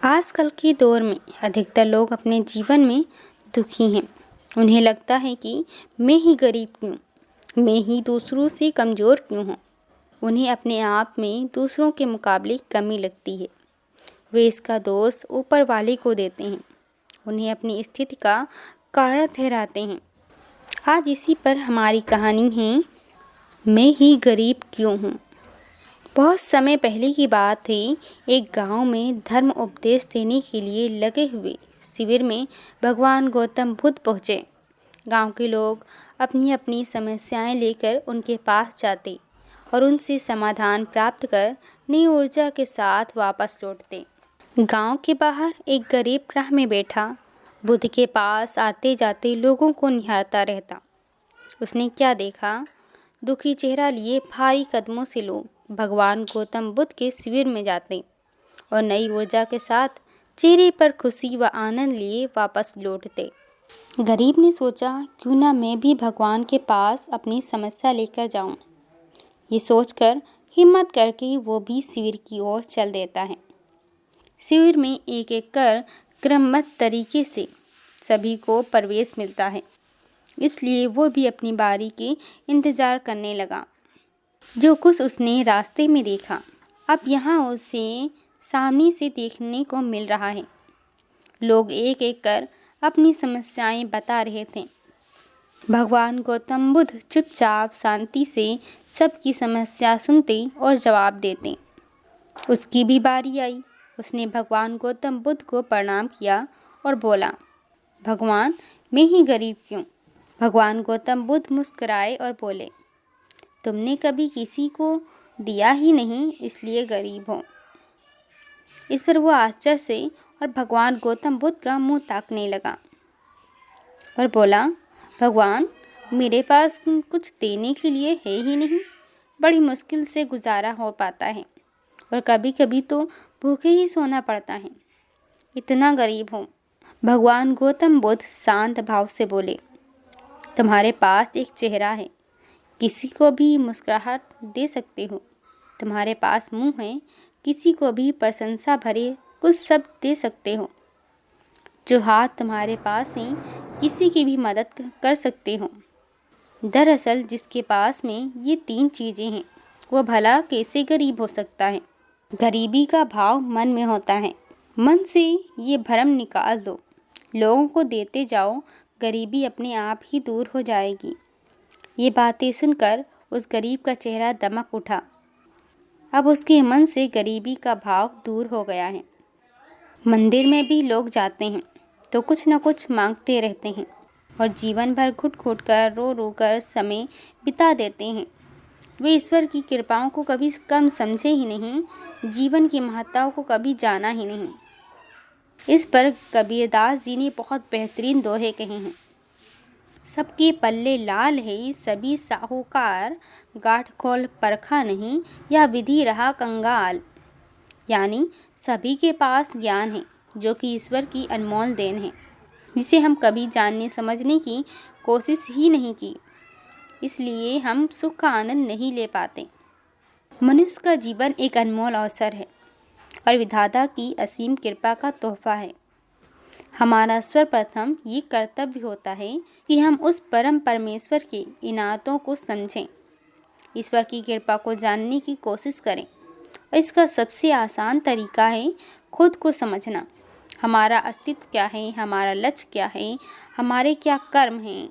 आजकल के दौर में अधिकतर लोग अपने जीवन में दुखी हैं। उन्हें लगता है कि मैं ही गरीब क्यों, मैं ही दूसरों से कमज़ोर क्यों हूँ। उन्हें अपने आप में दूसरों के मुकाबले कमी लगती है। वे इसका दोष ऊपर वाले को देते हैं, उन्हें अपनी स्थिति का कारण ठहराते हैं। आज इसी पर हमारी कहानी है, मैं ही गरीब क्यों हूँ। बहुत समय पहले की बात थी। एक गांव में धर्म उपदेश देने के लिए लगे हुए शिविर में भगवान गौतम बुद्ध पहुँचे। गांव के लोग अपनी अपनी समस्याएं लेकर उनके पास जाते और उनसे समाधान प्राप्त कर नई ऊर्जा के साथ वापस लौटते। गांव के बाहर एक गरीब राह में बैठा बुद्ध के पास आते जाते लोगों को निहारता रहता। उसने क्या देखा? दुखी चेहरा लिए भारी कदमों से लोग भगवान गौतम बुद्ध के शिविर में जाते और नई ऊर्जा के साथ चेहरे पर खुशी व आनंद लिए वापस लौटते। गरीब ने सोचा, क्यों ना मैं भी भगवान के पास अपनी समस्या लेकर जाऊं। ये सोचकर हिम्मत करके वो भी शिविर की ओर चल देता है। शिविर में एक एक कर क्रमबद्ध तरीके से सभी को प्रवेश मिलता है, इसलिए वो भी अपनी बारी के इंतजार करने लगा। जो कुछ उसने रास्ते में देखा, अब यहाँ उसे सामने से देखने को मिल रहा है। लोग एक एक कर अपनी समस्याएं बता रहे थे। भगवान गौतम बुद्ध चुपचाप शांति से सबकी समस्या सुनते और जवाब देते। उसकी भी बारी आई। उसने भगवान गौतम बुद्ध को प्रणाम किया और बोला, भगवान, मैं ही गरीब क्यों। भगवान गौतम बुद्ध मुस्कुराए और बोले, तुमने कभी किसी को दिया ही नहीं, इसलिए गरीब हो। इस पर वो आश्चर्य से और भगवान गौतम बुद्ध का मुंह ताकने लगा और बोला, भगवान, मेरे पास कुछ देने के लिए है ही नहीं। बड़ी मुश्किल से गुजारा हो पाता है और कभी कभी तो भूखे ही सोना पड़ता है। इतना गरीब हूँ। भगवान गौतम बुद्ध शांत भाव से बोले, तुम्हारे पास एक चेहरा है, किसी को भी मुस्कुराहट दे सकते हो। तुम्हारे पास मुंह है, किसी को भी प्रशंसा भरे कुछ शब्द दे सकते हो। जो हाथ तुम्हारे पास हैं, किसी की भी मदद कर सकते हो। दरअसल जिसके पास में ये 3 चीज़ें हैं, वो भला कैसे गरीब हो सकता है। गरीबी का भाव मन में होता है। मन से ये भ्रम निकाल दो। लोगों को देते जाओ, गरीबी अपने आप ही दूर हो जाएगी। ये बातें सुनकर उस गरीब का चेहरा दमक उठा। अब उसके मन से गरीबी का भाव दूर हो गया है। मंदिर में भी लोग जाते हैं तो कुछ न कुछ मांगते रहते हैं और जीवन भर घुट घुट कर रो रो कर समय बिता देते हैं। वे ईश्वर की कृपाओं को कभी कम समझे ही नहीं, जीवन की महत्ताओं को कभी जाना ही नहीं। इस पर कबीरदास जी ने बहुत बेहतरीन दोहे कहे हैं। सबके पल्ले लाल है सभी साहूकार, गांठ खोल परखा नहीं या विधि रहा कंगाल। यानी सभी के पास ज्ञान है, जो कि ईश्वर की अनमोल देन है, जिसे हम कभी जानने समझने की कोशिश ही नहीं की। इसलिए हम सुख का आनंद नहीं ले पाते। मनुष्य का जीवन एक अनमोल अवसर है और विधाता की असीम कृपा का तोहफा है। हमारा सर्वप्रथम ये कर्तव्य होता है कि हम उस परम परमेश्वर के इनातों को समझें, ईश्वर की कृपा को जानने की कोशिश करें। और इसका सबसे आसान तरीका है खुद को समझना। हमारा अस्तित्व क्या है, हमारा लक्ष्य क्या है, हमारे क्या कर्म हैं,